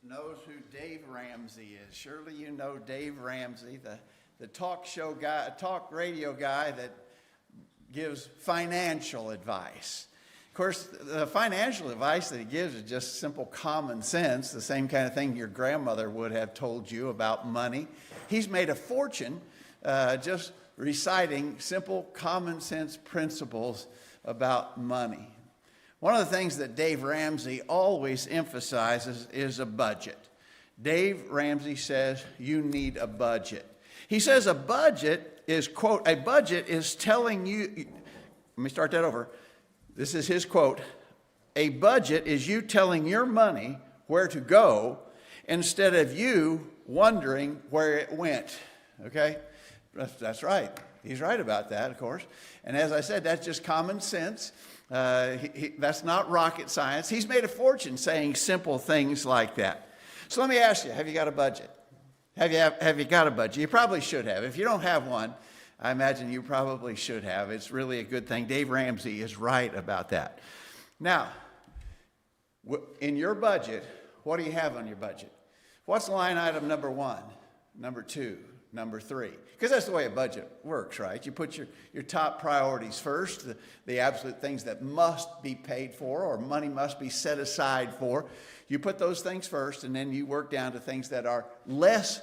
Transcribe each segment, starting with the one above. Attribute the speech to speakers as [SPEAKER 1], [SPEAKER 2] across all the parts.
[SPEAKER 1] knows who Dave Ramsey is. Surely you know Dave Ramsey, the talk show guy, talk radio guy that gives financial advice. Of course, the financial advice that he gives is just simple common sense, the same kind of thing your grandmother would have told you about money. He's made a fortune just reciting simple common sense principles about money. One of the things that Dave Ramsey always emphasizes is a budget. Dave Ramsey says you need a budget. He says a budget is, quote, a budget is telling you, let me start that over. This is his quote. A budget is you telling your money where to go instead of you wondering where it went. Okay? That's right. He's right about that, of course. And as I said, that's just common sense. That's not rocket science. He's made a fortune saying simple things like that. So let me ask you, have you got a budget? Have you got a budget? You probably should have. If you don't have one, I imagine you probably should have. It's really a good thing. Dave Ramsey is right about that. Now, in your budget, what do you have on your budget? What's line item number 1, number 2, number 3? Because that's the way a budget works, right? You put your top priorities first, the absolute things that must be paid for or money must be set aside for. You put those things first, and then you work down to things that are less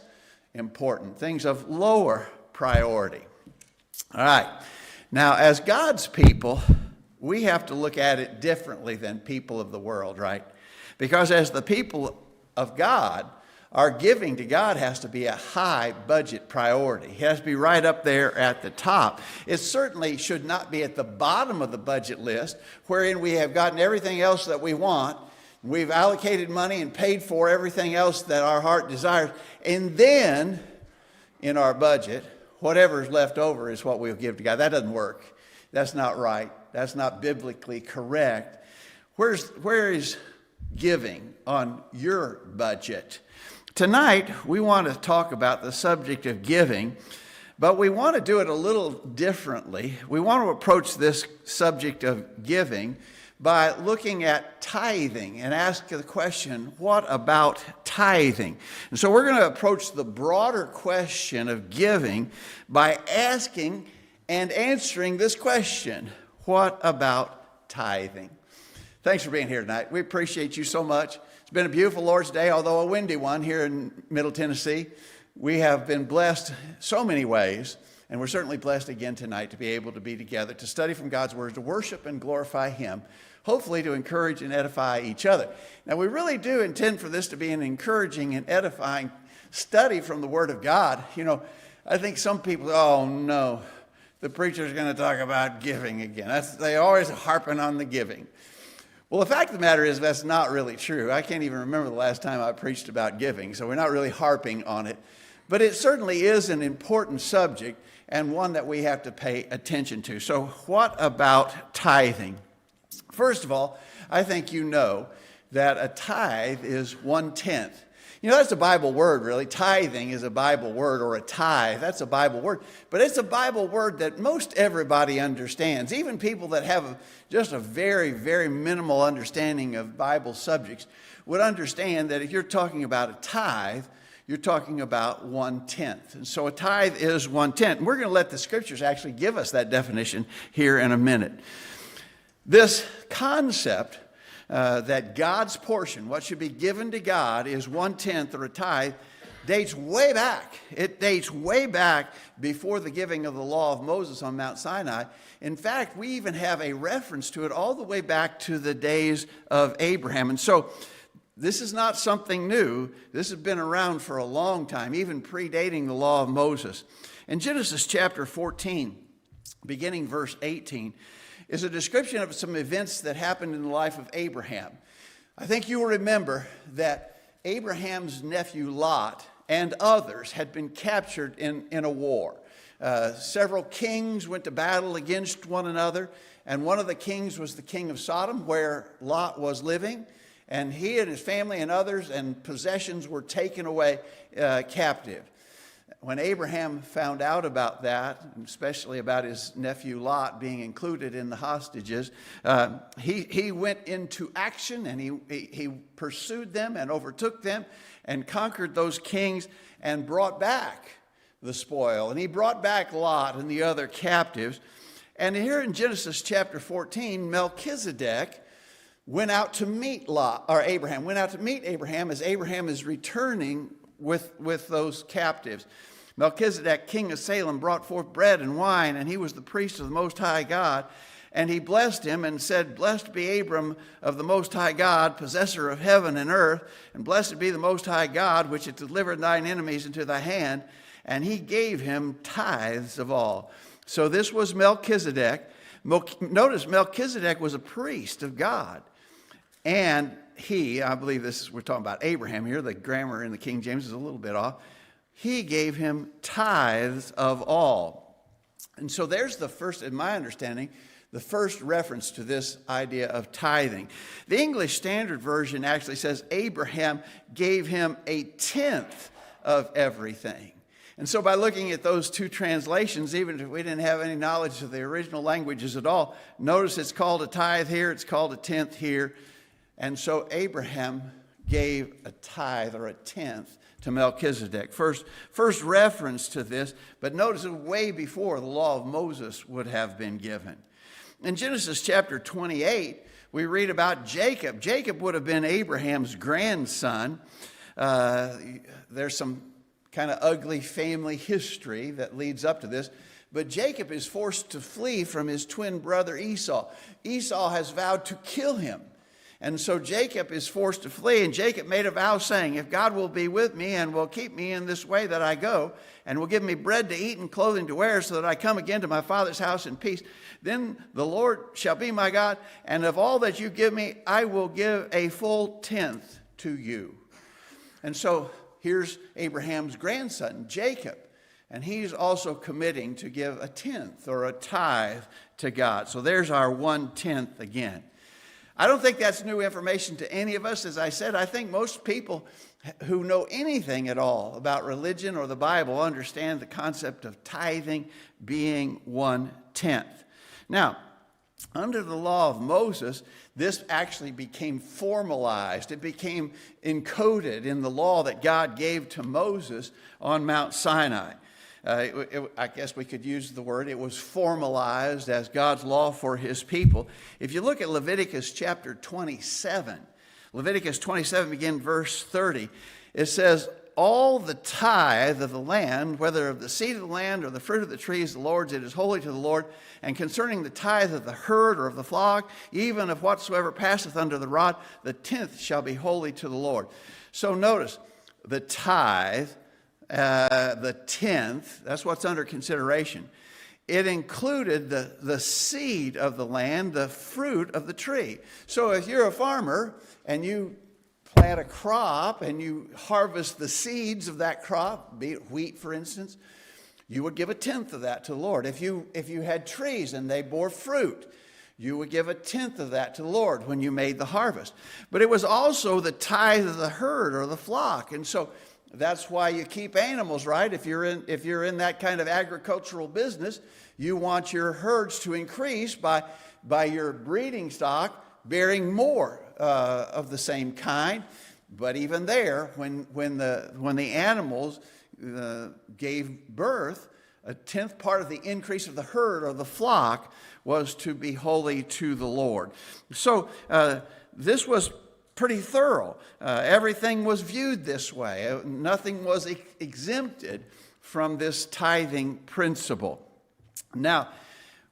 [SPEAKER 1] important, things of lower priority. All right. Now, as God's people, we have to look at it differently than people of the world, right? Because as the people of God, our giving to God has to be a high budget priority. It has to be right up there at the top. It certainly should not be at the bottom of the budget list, wherein we have gotten everything else that we want. We've allocated money and paid for everything else that our heart desires. And then, in our budget, whatever's left over is what we'll give to God. That doesn't work. That's not right. That's not biblically correct. Where is giving on your budget? Tonight, we want to talk about the subject of giving, but we want to do it a little differently. We want to approach this subject of giving by looking at tithing and ask the question, what about tithing? And so we're going to approach the broader question of giving by asking and answering this question, what about tithing? Thanks for being here tonight. We appreciate you so much. It's been a beautiful Lord's Day, although a windy one here in Middle Tennessee. We have been blessed so many ways, and we're certainly blessed again tonight to be able to be together, to study from God's Word, to worship and glorify Him, hopefully to encourage and edify each other. Now, we really do intend for this to be an encouraging and edifying study from the Word of God. You know, I think some people, oh no, the preacher's going to talk about giving again. They always harping on the giving. Well, the fact of the matter is that's not really true. I can't even remember the last time I preached about giving, so we're not really harping on it. But it certainly is an important subject and one that we have to pay attention to. So what about tithing? First of all, I think you know that a tithe is 1/10. You know, that's a Bible word, really. Tithing is a Bible word, or a tithe. That's a Bible word. But it's a Bible word that most everybody understands. Even people that have just a very, very minimal understanding of Bible subjects would understand that if you're talking about a tithe, you're talking about 1/10. And so a tithe is 1/10. And we're going to let the scriptures actually give us that definition here in a minute. This concept that God's portion, what should be given to God, is 1/10 or a tithe, dates way back. It dates way back before the giving of the law of Moses on Mount Sinai. In fact, we even have a reference to it all the way back to the days of Abraham. And so this is not something new. This has been around for a long time, even predating the law of Moses. In Genesis chapter 14, beginning verse 18, is a description of some events that happened in the life of Abraham. I think you will remember that Abraham's nephew Lot and others had been captured in a war. Several kings went to battle against one another, and one of the kings was the king of Sodom, where Lot was living, and he and his family and others and possessions were taken away captive. when Abraham found out about that, especially about his nephew Lot being included in the hostages, he went into action, and he pursued them and overtook them and conquered those kings and brought back the spoil. And he brought back Lot and the other captives. And here in Genesis chapter 14, Melchizedek went out to meet Abraham went out to meet Abraham as Abraham is returning with those captives. Melchizedek, king of Salem, brought forth bread and wine, and he was the priest of the Most High God. And he blessed him and said, "Blessed be Abram of the Most High God, possessor of heaven and earth, and blessed be the Most High God, which hath delivered thine enemies into thy hand." And he gave him tithes of all. So this was Melchizedek. Notice Melchizedek was a priest of God. And I believe we're talking about Abraham here. The grammar in the King James is a little bit off. He gave him tithes of all. And so there's the first, in my understanding, the first reference to this idea of tithing. The English Standard Version actually says Abraham gave him a tenth of everything. And so by looking at those two translations, even if we didn't have any knowledge of the original languages at all, notice it's called a tithe here, it's called a tenth here. And so Abraham gave a tithe or a tenth to Melchizedek. First reference to this, but notice it way before the law of Moses would have been given. In Genesis chapter 28, we read about Jacob. Jacob would have been Abraham's grandson. There's some kind of ugly family history that leads up to this. But Jacob is forced to flee from his twin brother Esau. Esau has vowed to kill him. And so Jacob is forced to flee. And Jacob made a vow saying, "If God will be with me and will keep me in this way that I go, and will give me bread to eat and clothing to wear, so that I come again to my father's house in peace, then the Lord shall be my God. And of all that you give me, I will give a full tenth to you." And so here's Abraham's grandson, Jacob, and he's also committing to give a tenth or a tithe to God. So there's our 1/10 again. I don't think that's new information to any of us. As I said, I think most people who know anything at all about religion or the Bible understand the concept of tithing being 1/10. Now, under the law of Moses, this actually became formalized. It became encoded in the law that God gave to Moses on Mount Sinai. I guess we could use the word, it was formalized as God's law for his people. If you look at Leviticus chapter 27, Leviticus 27, begin verse 30, it says, "All the tithe of the land, whether of the seed of the land or the fruit of the trees, the Lord's, it is holy to the Lord. And concerning the tithe of the herd or of the flock, even of whatsoever passeth under the rod, the tenth shall be holy to the Lord." So notice, the tithe, the tenth, that's what's under consideration. It included the seed of the land, the fruit of the tree. So if you're a farmer and you plant a crop and you harvest the seeds of that crop, be it wheat, for instance, you would give a tenth of that to the Lord. If you had trees and they bore fruit, you would give a tenth of that to the Lord when you made the harvest. But it was also the tithe of the herd or the flock. And so that's why you keep animals, right? If you're in that kind of agricultural business, you want your herds to increase by your breeding stock bearing more of the same kind. But even there, when the animals gave birth, a tenth part of the increase of the herd or the flock was to be holy to the Lord. So this was pretty thorough. Everything was viewed this way. Nothing was exempted from this tithing principle. Now,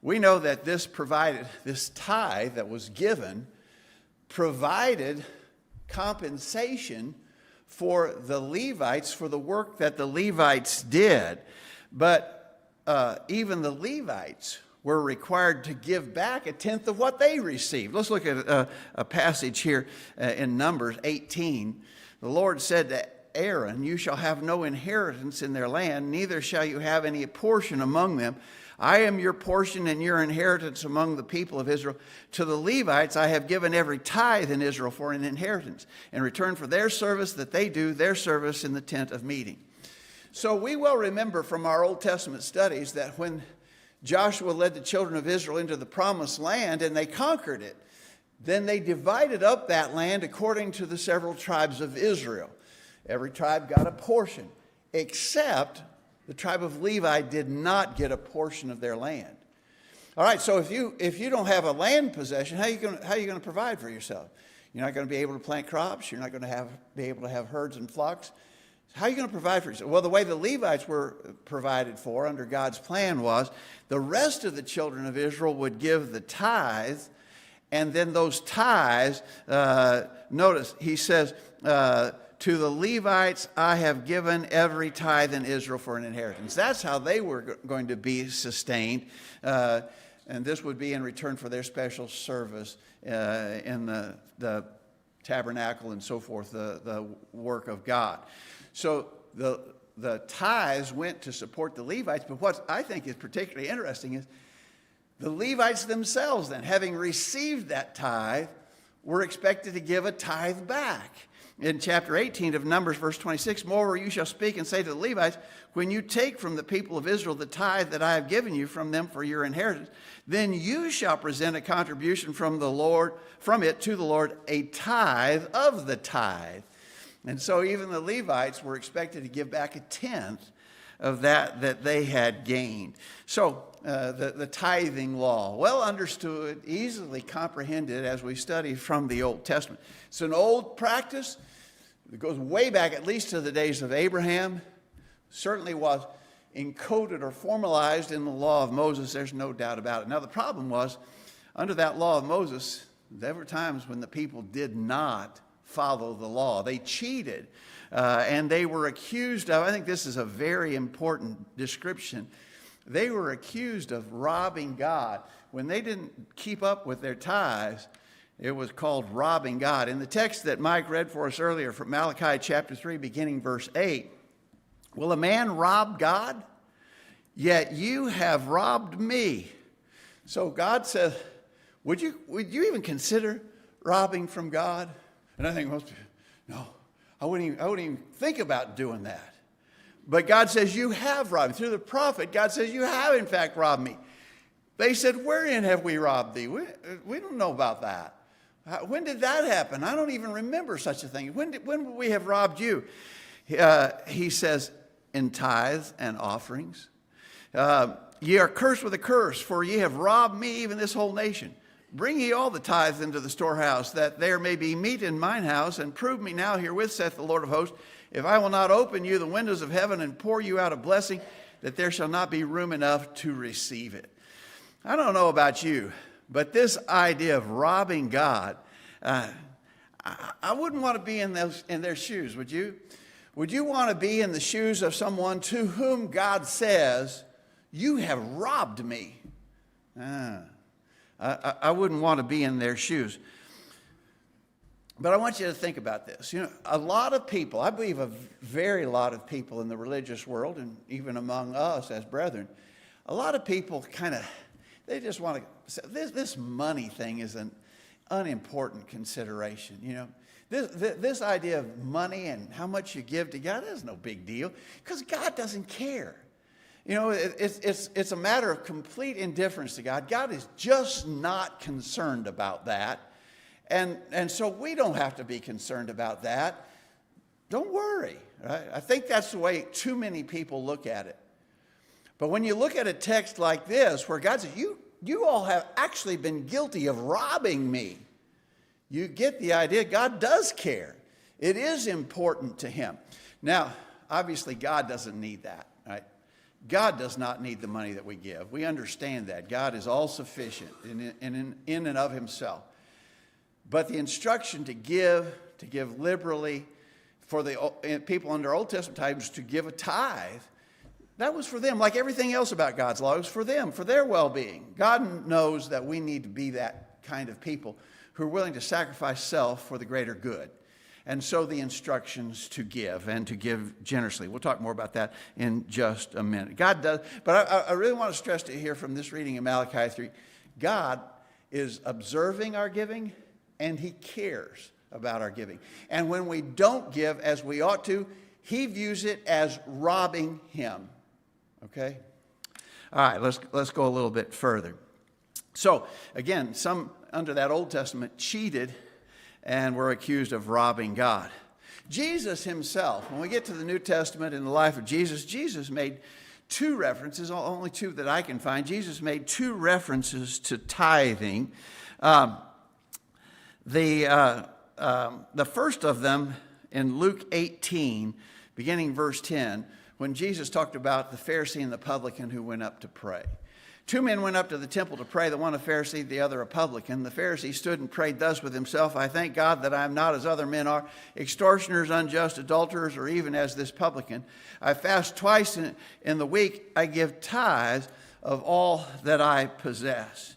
[SPEAKER 1] we know that this tithe that was given provided compensation for the Levites, for the work that the Levites did. But even the Levites were required to give back a tenth of what they received. Let's look at a passage here in Numbers 18. The Lord said to Aaron, "You shall have no inheritance in their land, neither shall you have any portion among them. I am your portion and your inheritance among the people of Israel. To the Levites I have given every tithe in Israel for an inheritance, in return for their service that they do, their service in the tent of meeting." So we will remember from our Old Testament studies that when Joshua led the children of Israel into the promised land and they conquered it, then they divided up that land according to the several tribes of Israel. Every tribe got a portion, except the tribe of Levi did not get a portion of their land. All right, so if you don't have a land possession, how are you going to provide for yourself? You're not going to be able to plant crops. You're not going to be able to have herds and flocks. How are you going to provide for yourself? Well, the way the Levites were provided for under God's plan was the rest of the children of Israel would give the tithe, and then those tithes, notice, he says, to the Levites I have given every tithe in Israel for an inheritance. That's how they were going to be sustained, and this would be in return for their special service in the tabernacle and so forth, the work of God. So the tithes went to support the Levites, but what I think is particularly interesting is the Levites themselves then, having received that tithe, were expected to give a tithe back. In chapter 18 of Numbers, verse 26, moreover, you shall speak and say to the Levites, when you take from the people of Israel the tithe that I have given you from them for your inheritance, then you shall present a contribution from it to the Lord, a tithe of the tithe. And so even the Levites were expected to give back a tenth of that they had gained. So the tithing law, well understood, easily comprehended as we study from the Old Testament. It's an old practice. It goes way back at least to the days of Abraham. Certainly was encoded or formalized in the law of Moses. There's no doubt about it. Now the problem was, under that law of Moses, there were times when the people did not follow the law. They cheated, and they were accused of, I think this is a very important description, they were accused of robbing God. When they didn't keep up with their tithes, it was called robbing God. In the text that Mike read for us earlier from Malachi chapter 3, beginning verse 8, will a man rob God? Yet you have robbed me. So God says, would you even consider robbing from God? And I think most people, no, I wouldn't even think about doing that. But God says, you have robbed me. Through the prophet, God says, you have in fact robbed me. They said, wherein have we robbed thee? We don't know about that. When did that happen? I don't even remember such a thing. When would we have robbed you? He says, in tithes and offerings. Ye are cursed with a curse, for ye have robbed me, even this whole nation. Bring ye all the tithes into the storehouse, that there may be meat in mine house, and prove me now herewith, saith the Lord of hosts, if I will not open you the windows of heaven and pour you out a blessing, that there shall not be room enough to receive it. I don't know about you, but this idea of robbing God, I wouldn't want to be in their shoes, would you? Would you want to be in the shoes of someone to whom God says, you have robbed me? I wouldn't want to be in their shoes. But I want you to think about this. You know, a lot of people, I believe a very lot of people in the religious world, and even among us as brethren, a lot of people they just want to say, this money thing is an unimportant consideration. You know, this idea of money and how much you give to God is no big deal, because God doesn't care. You know, it's a matter of complete indifference to God. God is just not concerned about that. And so we don't have to be concerned about that. Don't worry. Right? I think that's the way too many people look at it. But when you look at a text like this, where God says, you all have actually been guilty of robbing me, you get the idea God does care. It is important to him. Now, obviously, God doesn't need that, right? God does not need the money that we give. We understand that. God is all sufficient in and of himself. But the instruction to give liberally, for the people under Old Testament times to give a tithe, that was for them. Like everything else about God's law, it was for them, for their well-being. God knows that we need to be that kind of people who are willing to sacrifice self for the greater good. And so the instructions to give, and to give generously. We'll talk more about that in just a minute. God does, but I really want to stress to here from this reading in Malachi 3, God is observing our giving, and he cares about our giving. And when we don't give as we ought to, he views it as robbing him. Okay? All right, let's go a little bit further. So, again, some under that Old Testament cheated and were accused of robbing God. Jesus himself, when we get to the New Testament in the life of Jesus, Jesus made two references, only two that I can find. Jesus made two references to tithing. The first of them in Luke 18, beginning verse 10, when Jesus talked about the Pharisee and the publican who went up to pray. Two men went up to the temple to pray, the one a Pharisee, the other a publican. The Pharisee stood and prayed thus with himself, I thank God that I am not as other men are, extortioners, unjust, adulterers, or even as this publican. I fast twice in the week. I give tithes of all that I possess.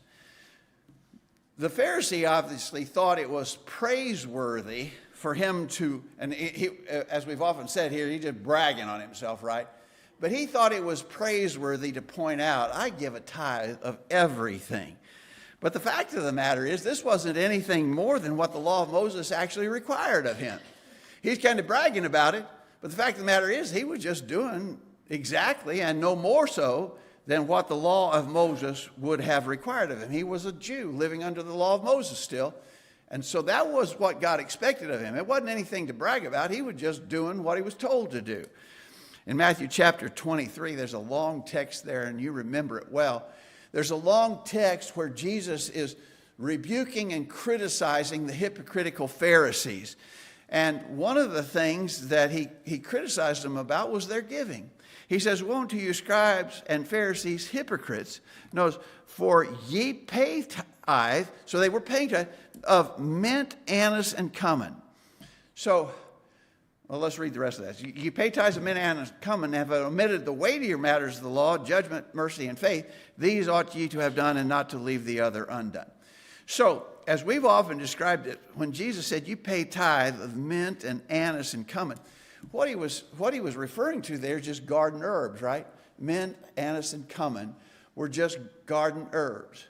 [SPEAKER 1] The Pharisee obviously thought it was praiseworthy for him to, and he, as we've often said here, he's just bragging on himself, right? But he thought it was praiseworthy to point out, I give a tithe of everything. But the fact of the matter is, this wasn't anything more than what the law of Moses actually required of him. He's kind of bragging about it, but the fact of the matter is, he was just doing exactly, and no more so, than what the law of Moses would have required of him. He was a Jew living under the law of Moses still. And so that was what God expected of him. It wasn't anything to brag about. He was just doing what he was told to do. In Matthew chapter 23, there's a long text there, and you remember it well. There's a long text where Jesus is rebuking and criticizing the hypocritical Pharisees. And one of the things that he criticized them about was their giving. He says, woe unto you, scribes and Pharisees, hypocrites. Notice, for ye pay tithe, so they were paying tithe, of mint, anise, and cumin. So, well, let's read the rest of that. You pay tithes of mint, anise, and cumin, and have omitted the weightier matters of the law, judgment, mercy, and faith. These ought ye to have done, and not to leave the other undone. So, as we've often described it, when Jesus said, you pay tithe of mint and anise and cumin, what he was referring to there is just garden herbs, right? Mint, anise, and cumin were just garden herbs.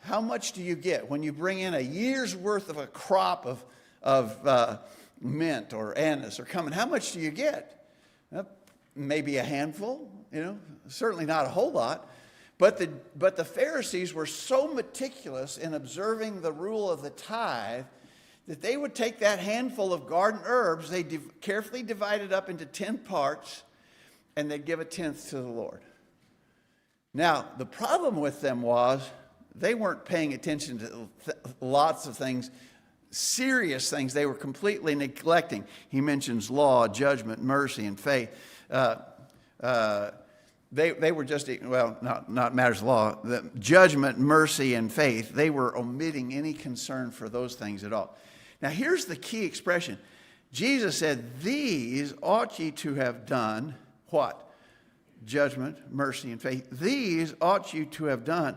[SPEAKER 1] How much do you get when you bring in a year's worth of a crop of mint or anise or cumin? How much do you get? Well, maybe a handful, certainly not a whole lot. But the Pharisees were so meticulous in observing the rule of the tithe that they would take that handful of garden herbs, they carefully divide it up into 10 parts, and they'd give a tenth to the Lord. Now, the problem with them was they weren't paying attention to lots of things, serious things they were completely neglecting. He mentions law, judgment, mercy, and faith. They were just, well, not matters of law, the judgment, mercy, and faith. They were omitting any concern for those things at all. Now, here's the key expression. Jesus said, these ought ye to have done, what? Judgment, mercy, and faith. These ought you to have done,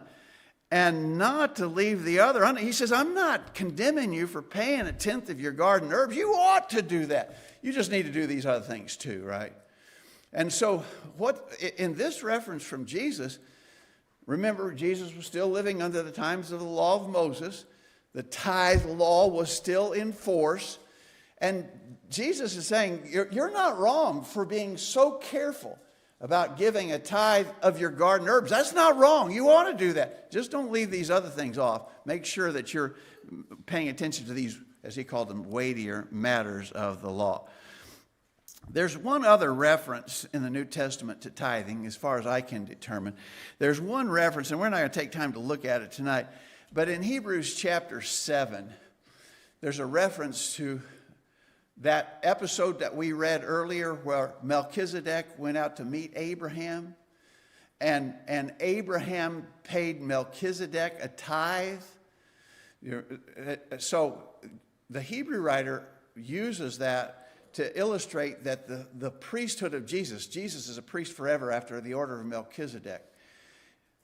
[SPEAKER 1] and not to leave the other. He says, I'm not condemning you for paying a tenth of your garden herbs. You ought to do that. You just need to do these other things too, right? And so in this reference from Jesus, remember, Jesus was still living under the times of the law of Moses. The tithe law was still in force. And Jesus is saying, you're not wrong for being so careful about giving a tithe of your garden herbs. That's not wrong. You ought to do that. Just don't leave these other things off. Make sure that you're paying attention to these, as he called them, weightier matters of the law. There's one other reference in the New Testament to tithing, as far as I can determine. There's one reference, and we're not going to take time to look at it tonight, but in Hebrews chapter 7, there's a reference to that episode that we read earlier where Melchizedek went out to meet Abraham, and Abraham paid Melchizedek a tithe. So the Hebrew writer uses that to illustrate that the priesthood of Jesus is a priest forever after the order of Melchizedek.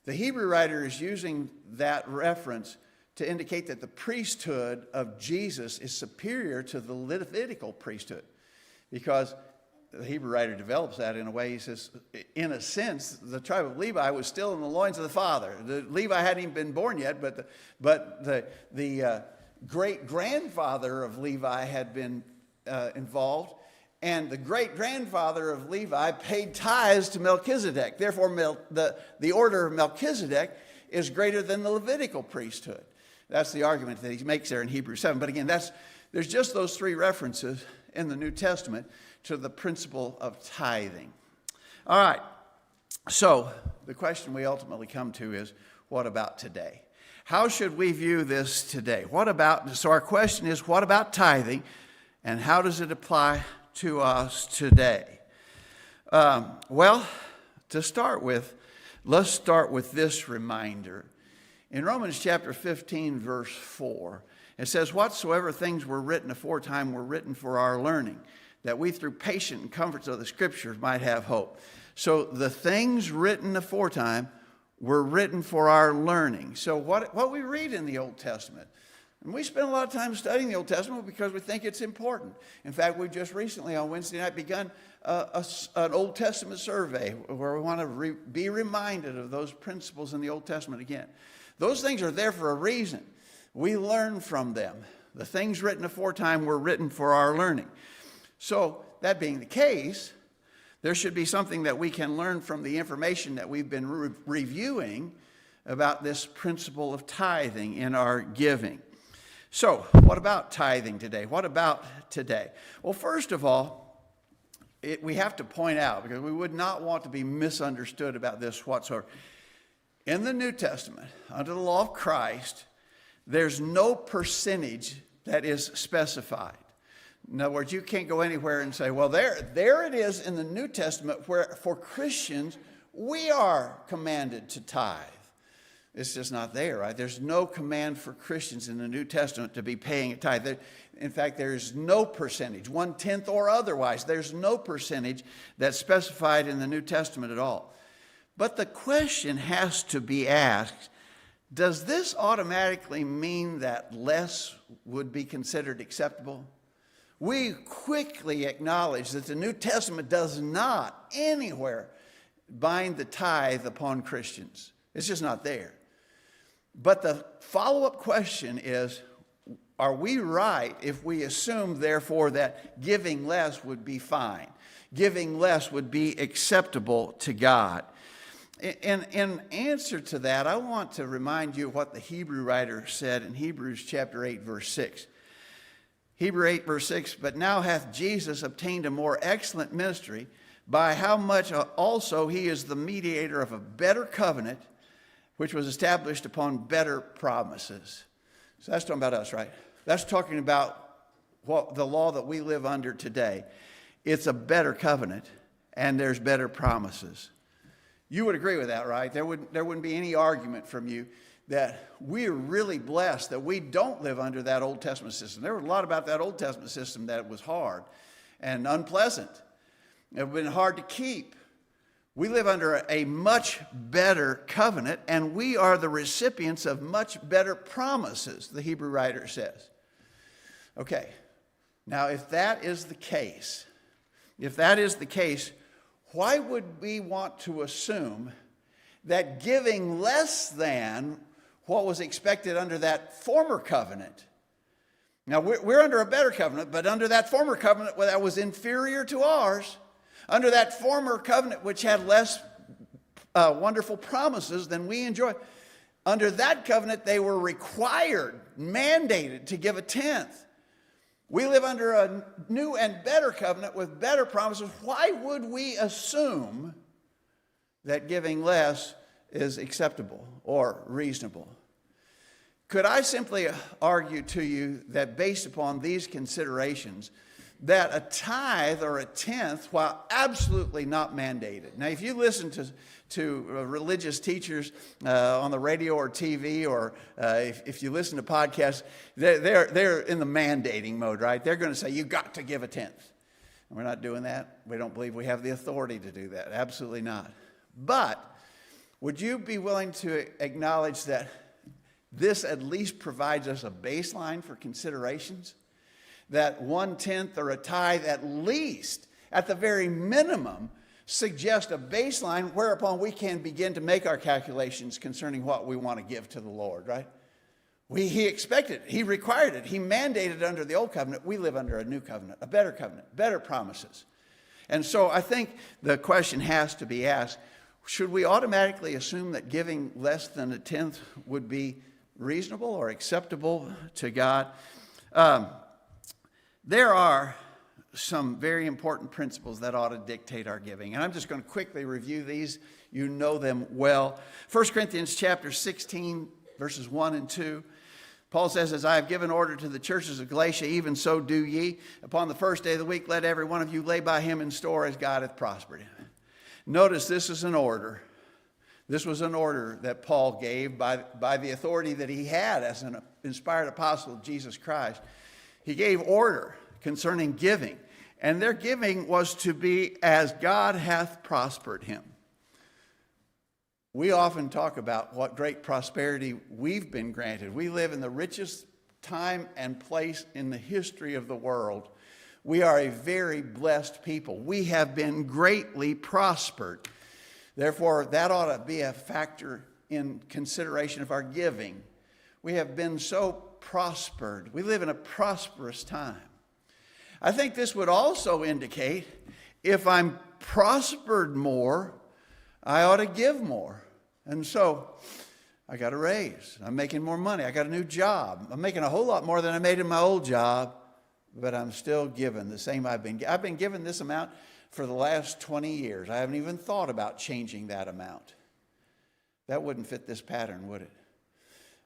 [SPEAKER 1] The Hebrew writer is using that reference to indicate that the priesthood of Jesus is superior to the Levitical priesthood. Because the Hebrew writer develops that in a way. He says, in a sense, the tribe of Levi was still in the loins of the father. Levi hadn't even been born yet, but the great-grandfather of Levi had been involved. And the great-grandfather of Levi paid tithes to Melchizedek. Therefore, the order of Melchizedek is greater than the Levitical priesthood. That's the argument that he makes there in Hebrews 7. But again, there's just those three references in the New Testament to the principle of tithing. All right. So the question we ultimately come to is, what about today? How should we view this today? So our question is, what about tithing, and how does it apply to us today? Well, to start with, let's start with this reminder. In Romans chapter 15, verse 4, it says, whatsoever things were written aforetime were written for our learning, that we through patient and comforts of the Scriptures might have hope. So the things written aforetime were written for our learning. So what we read in the Old Testament, and we spend a lot of time studying the Old Testament because we think it's important. In fact, we just recently on Wednesday night begun an Old Testament survey where we want to be reminded of those principles in the Old Testament again. Those things are there for a reason. We learn from them. The things written aforetime were written for our learning. So that being the case, there should be something that we can learn from the information that we've been reviewing about this principle of tithing in our giving. So, what about tithing today? What about today? Well, first of all, we have to point out, because we would not want to be misunderstood about this whatsoever. In the New Testament, under the law of Christ, there's no percentage that is specified. In other words, you can't go anywhere and say, well, there it is in the New Testament where for Christians, we are commanded to tithe. It's just not there, right? There's no command for Christians in the New Testament to be paying a tithe. In fact, there's no percentage, 1/10 or otherwise. There's no percentage that's specified in the New Testament at all. But the question has to be asked, does this automatically mean that less would be considered acceptable? We quickly acknowledge that the New Testament does not anywhere bind the tithe upon Christians. It's just not there. But the follow-up question is, are we right if we assume, therefore, that giving less would be fine? Giving less would be acceptable to God? In answer to that, I want to remind you of what the Hebrew writer said in Hebrews chapter 8, verse 6. Hebrews 8, verse 6, but now hath Jesus obtained a more excellent ministry, by how much also he is the mediator of a better covenant, which was established upon better promises. So that's talking about us, right? That's talking about what the law that we live under today. It's a better covenant, and there's better promises. You would agree with that, right? There wouldn't be any argument from you that we're really blessed that we don't live under that Old Testament system. There was a lot about that Old Testament system that was hard and unpleasant. It would have been hard to keep. We live under a much better covenant, and we are the recipients of much better promises, the Hebrew writer says. Okay, now if that is the case, why would we want to assume that giving less than what was expected under that former covenant? Now, we're under a better covenant, but under that former covenant that was inferior to ours, under that former covenant which had less wonderful promises than we enjoy, under that covenant they were required, mandated to give a tenth. We live under a new and better covenant with better promises. Why would we assume that giving less is acceptable or reasonable? Could I simply argue to you that based upon these considerations, that a tithe or a tenth, while absolutely not mandated. Now, if you listen to religious teachers on the radio or TV, or if you listen to podcasts, they're in the mandating mode, right? They're going to say, you got to give a tenth. And we're not doing that. We don't believe we have the authority to do that. Absolutely not. But would you be willing to acknowledge that this at least provides us a baseline for considerations? That 1/10 or a tithe at least, at the very minimum, suggest a baseline whereupon we can begin to make our calculations concerning what we want to give to the Lord, right? He expected it. He required it. He mandated it under the old covenant. We live under a new covenant, better promises. And so I think the question has to be asked, should we automatically assume that giving less than a tenth would be reasonable or acceptable to God? There are some very important principles that ought to dictate our giving. And I'm just going to quickly review these. You know them well. 1 Corinthians chapter 16, verses 1 and 2. Paul says, as I have given order to the churches of Galatia, even so do ye. Upon the first day of the week, let every one of you lay by him in store as God hath prospered him. Notice this is an order. This was an order that Paul gave by the authority that he had as an inspired apostle of Jesus Christ. He gave order concerning giving. And their giving was to be as God hath prospered him. We often talk about what great prosperity we've been granted. We live in the richest time and place in the history of the world. We are a very blessed people. We have been greatly prospered. Therefore, that ought to be a factor in consideration of our giving. We have been so prospered. We live in a prosperous time. I think this would also indicate if I'm prospered more, I ought to give more. And so I got a raise. I'm making more money. I got a new job. I'm making a whole lot more than I made in my old job, but I'm still giving the same I've been given this amount for the last 20 years. I haven't even thought about changing that amount. That wouldn't fit this pattern, would it?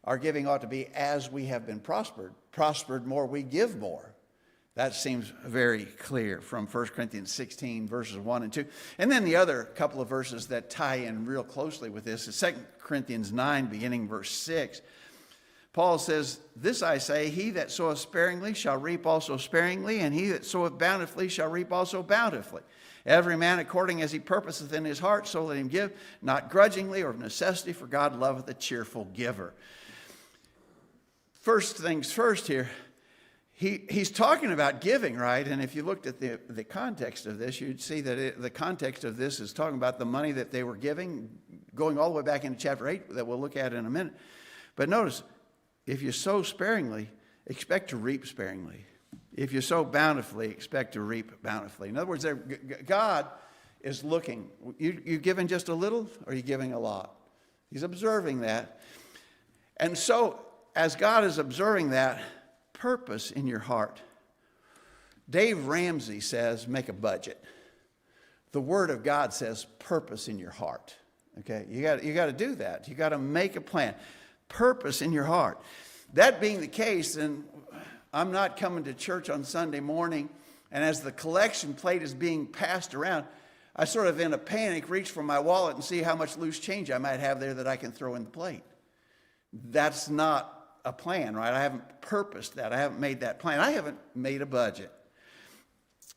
[SPEAKER 1] Our giving ought to be as we have been prospered. Prospered more, we give more. That seems very clear from 1 Corinthians 16, verses 1 and 2. And then the other couple of verses that tie in real closely with this is 2 Corinthians 9, beginning verse 6. Paul says, this I say, he that soweth sparingly shall reap also sparingly, and he that soweth bountifully shall reap also bountifully. Every man according as he purposeth in his heart, so let him give, not grudgingly or of necessity, for God loveth a cheerful giver. First things first here. He's talking about giving, right? And if you looked at the context of this, you'd see that the context of this is talking about the money that they were giving, going all the way back into chapter 8 that we'll look at in a minute. But notice, if you sow sparingly, expect to reap sparingly. If you sow bountifully, expect to reap bountifully. In other words, God is looking. You giving just a little, or are you giving a lot? He's observing that. And so, as God is observing that, purpose in your heart. Dave Ramsey says, make a budget. The Word of God says, purpose in your heart. Okay, you got to do that. You got to make a plan. Purpose in your heart. That being the case, then I'm not coming to church on Sunday morning, and as the collection plate is being passed around, I sort of in a panic reach for my wallet and see how much loose change I might have there that I can throw in the plate. That's not a plan, right? I haven't purposed that. I haven't made that plan. I haven't made a budget.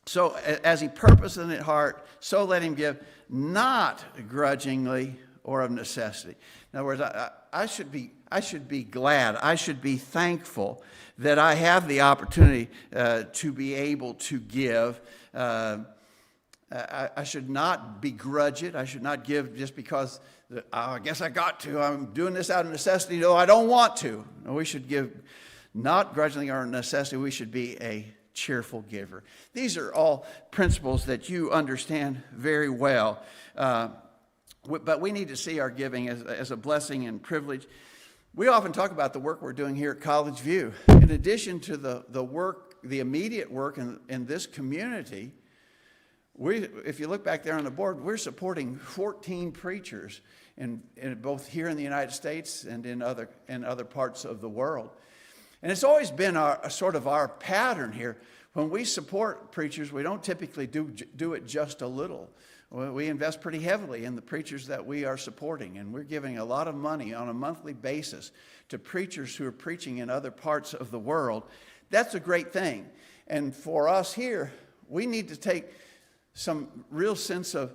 [SPEAKER 1] So as he purposed in his heart, so let him give, not grudgingly or of necessity. In other words, I should be glad. I should be thankful that I have the opportunity to be able to give. I should not begrudge it. I should not give just because I guess I got to. I'm doing this out of necessity. No, I don't want to. No, we should give not grudgingly or necessity. We should be a cheerful giver. These are all principles that you understand very well. But we need to see our giving as a blessing and privilege. We often talk about the work we're doing here at College View. In addition to the work, the immediate work in this community, if you look back there on the board, we're supporting 14 preachers in both here in the United States and in other parts of the world. And it's always been our pattern here. When we support preachers, we don't typically do it just a little. We invest pretty heavily in the preachers that we are supporting, and we're giving a lot of money on a monthly basis to preachers who are preaching in other parts of the world. That's a great thing. And for us here, we need to take some real sense of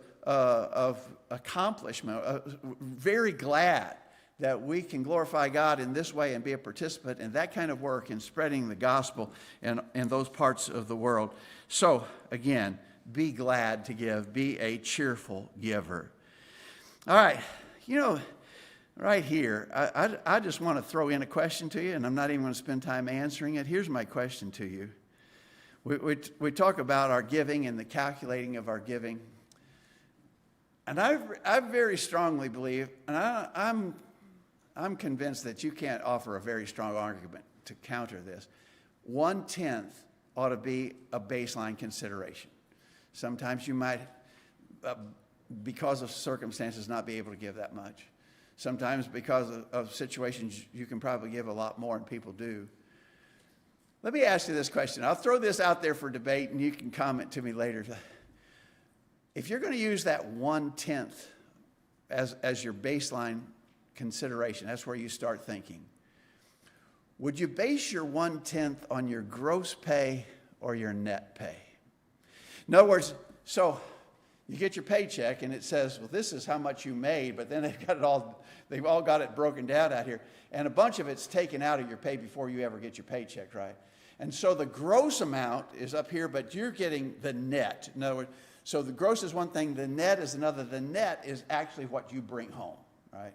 [SPEAKER 1] accomplishment. Very glad that we can glorify God in this way and be a participant in that kind of work in spreading the gospel in those parts of the world. So, again, be glad to give. Be a cheerful giver. All right. right here, I just want to throw in a question to you, and I'm not even going to spend time answering it. Here's my question to you. We talk about our giving and the calculating of our giving. And I very strongly believe, and I'm convinced that you can't offer a very strong argument to counter this. 1/10 ought to be a baseline consideration. Sometimes you might, because of circumstances, not be able to give that much. Sometimes because of situations, you can probably give a lot more, and people do. Let me ask you this question. I'll throw this out there for debate, and you can comment to me later. If you're going to use that 1/10 as your baseline consideration, that's where you start thinking. Would you base your 1/10 on your gross pay or your net pay? In other words, so you get your paycheck and it says, well, this is how much you made, but then they've all got it broken down out here. And a bunch of it's taken out of your pay before you ever get your paycheck, right? And so the gross amount is up here, but you're getting the net. In other words, so the gross is one thing, the net is another. The net is actually what you bring home, right?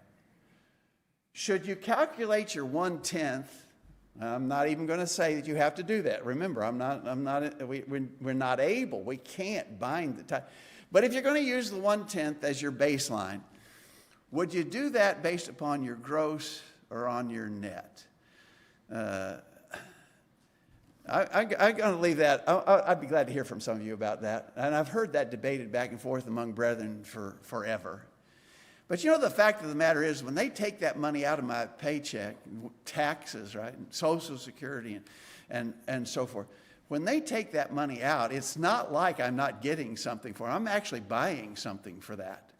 [SPEAKER 1] Should you calculate your 1/10? I'm not even going to say that you have to do that. Remember, we're not able. We can't bind the tithe. But if you're going to use the 1/10 as your baseline, would you do that based upon your gross or on your net? I'm going to leave that. I'd be glad to hear from some of you about that. And I've heard that debated back and forth among brethren for forever. But you know, the fact of the matter is, when they take that money out of my paycheck, taxes, right, and Social Security and so forth, when they take that money out, it's not like I'm not getting something for it. I'm actually buying something for that.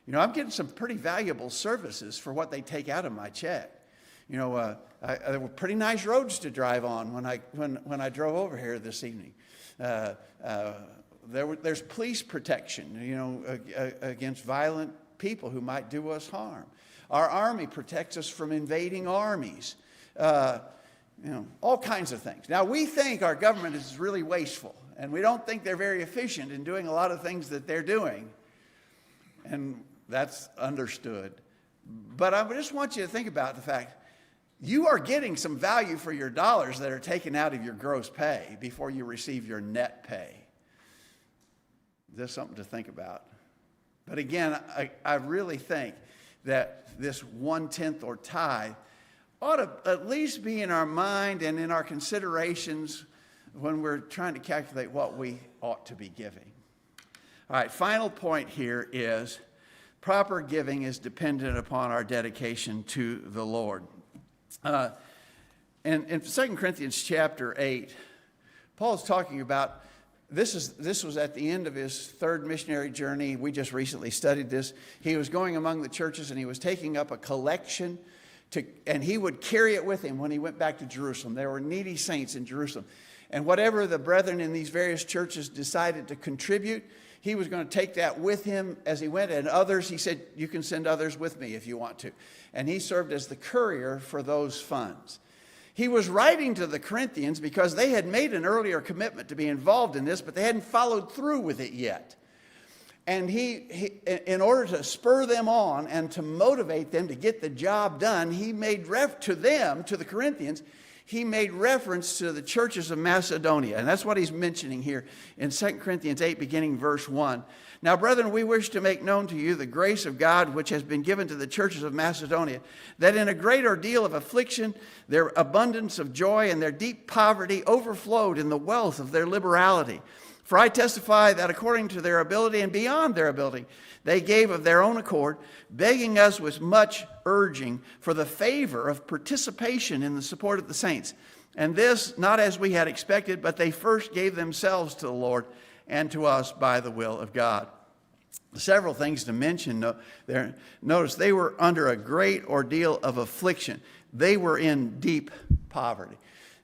[SPEAKER 1] You know, I'm getting some pretty valuable services for what they take out of my check. You know, there were pretty nice roads to drive on when I drove over here this evening. There's police protection, you know, against violent people who might do us harm. Our army protects us from invading armies. You know, all kinds of things. Now, we think our government is really wasteful, and we don't think they're very efficient in doing a lot of things that they're doing. And that's understood. But I just want you to think about the fact you are getting some value for your dollars that are taken out of your gross pay before you receive your net pay. There's something to think about. But again, I really think that this 1/10 or tithe ought to at least be in our mind and in our considerations when we're trying to calculate what we ought to be giving. All right, final point here is proper giving is dependent upon our dedication to the Lord. In 2 Corinthians chapter 8, Paul's talking about, this was at the end of his third missionary journey. We just recently studied this. He was going among the churches and he was taking up a collection and he would carry it with him when he went back to Jerusalem. There were needy saints in Jerusalem. And whatever the brethren in these various churches decided to contribute, he was going to take that with him as he went. And others, he said, you can send others with me if you want to. And he served as the courier for those funds. He was writing to the Corinthians because they had made an earlier commitment to be involved in this, but they hadn't followed through with it yet. And he in order to spur them on and to motivate them to get the job done, he made to the Corinthians, he made reference to the churches of Macedonia. And that's what he's mentioning here in 2 Corinthians 8, beginning verse 1. Now, brethren, we wish to make known to you the grace of God which has been given to the churches of Macedonia, that in a great ordeal of affliction, their abundance of joy and their deep poverty overflowed in the wealth of their liberality. For I testify that according to their ability and beyond their ability, they gave of their own accord, begging us with much urging for the favor of participation in the support of the saints. And this, not as we had expected, but they first gave themselves to the Lord and to us by the will of God. Several things to mention there. Notice they were under a great ordeal of affliction. They were in deep poverty.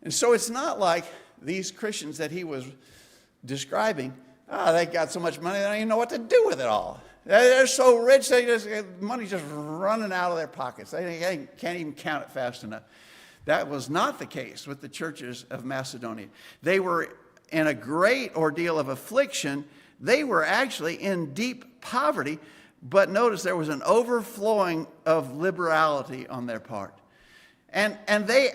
[SPEAKER 1] And so it's not like these Christians that he was describing, they got so much money they don't even know what to do with it all. They're so rich, money's just running out of their pockets. They can't even count it fast enough. That was not the case with the churches of Macedonia. They were in a great ordeal of affliction. They were actually in deep poverty, But notice there was an overflowing of liberality on their part. And they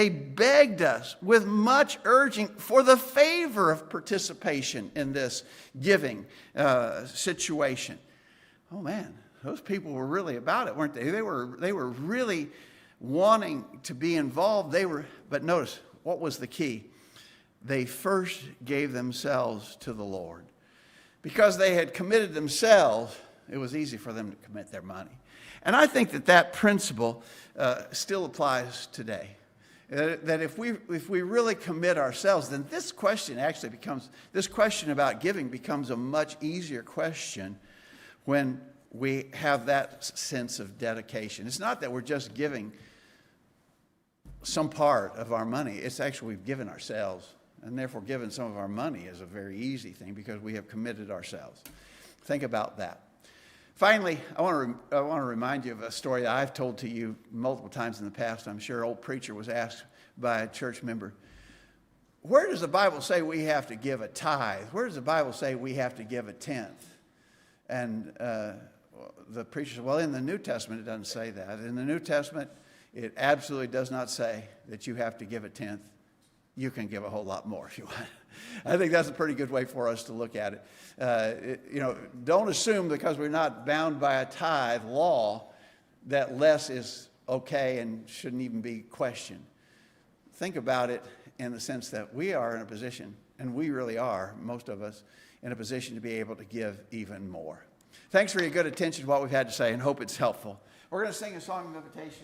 [SPEAKER 1] begged us with much urging for the favor of participation in this giving situation. Oh man, those people were really about it, weren't they? They were really wanting to be involved. But notice, what was the key? They first gave themselves to the Lord. Because they had committed themselves, it was easy for them to commit their money. And I think that principle still applies today. That if we really commit ourselves, then this question about giving becomes a much easier question when we have that sense of dedication. It's not that we're just giving some part of our money. It's actually we've given ourselves. And therefore, giving some of our money is a very easy thing because we have committed ourselves. Think about that. Finally, I want to remind you of a story that I've told to you multiple times in the past. I'm sure an old preacher was asked by a church member, where does the Bible say we have to give a tithe? Where does the Bible say we have to give a tenth? And the preacher said, well, in the New Testament, it doesn't say that. In the New Testament, it absolutely does not say that you have to give a tenth. You can give a whole lot more if you want. I think that's a pretty good way for us to look at it. Don't assume because we're not bound by a tithe law that less is okay and shouldn't even be questioned. Think about it in the sense that we are in a position, and we really are, most of us, in a position to be able to give even more. Thanks for your good attention to what we've had to say, and hope it's helpful. We're going to sing a song of invitation.